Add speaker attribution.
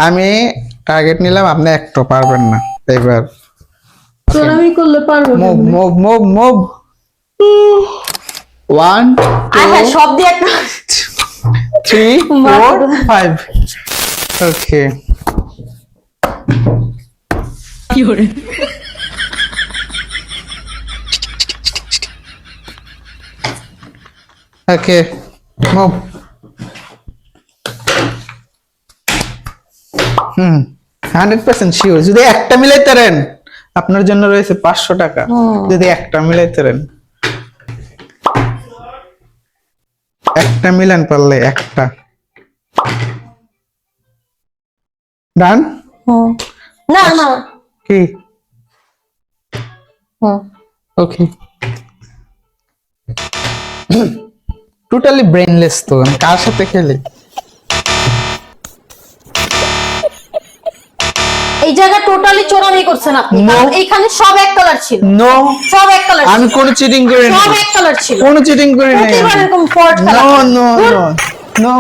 Speaker 1: আমি টার্গেট নিলাম, আপনি একটা পারবেন না এবার।
Speaker 2: চোরামি করলে পারবো না।
Speaker 1: Move move move move. 1
Speaker 2: আয় হ্যাঁ,
Speaker 1: 2
Speaker 2: সব দিয়ে একটা
Speaker 1: 3 4 5। ওকে, ওকে মুভ। 100% শিওর, যদি একটা মিলাইতে পারেন আপনার জন্য রয়েছে 500 টাকা। যদি একটা মিলাইতে পারেন, একটা মিলান পারলে একটা। ডান?
Speaker 2: না না।
Speaker 1: কি? ওকে, টোটালি ব্রেনলেস তো, আমি কার সাথে খেলি?
Speaker 2: এই জায়গা টোটালি চোরামি করছেন আপনি।
Speaker 1: No.
Speaker 2: কারণ এইখানে সব এক কালার ছিল।
Speaker 1: নো,
Speaker 2: সব এক কালার
Speaker 1: আমি
Speaker 2: ছিল।
Speaker 1: কোনো চিটিং করি না,
Speaker 2: সব এক কালার ছিল।
Speaker 1: কোনো চিটিং করি না।
Speaker 2: প্রতিবার এরকম ফল্ট
Speaker 1: নো
Speaker 2: খারাপ।
Speaker 1: No no no.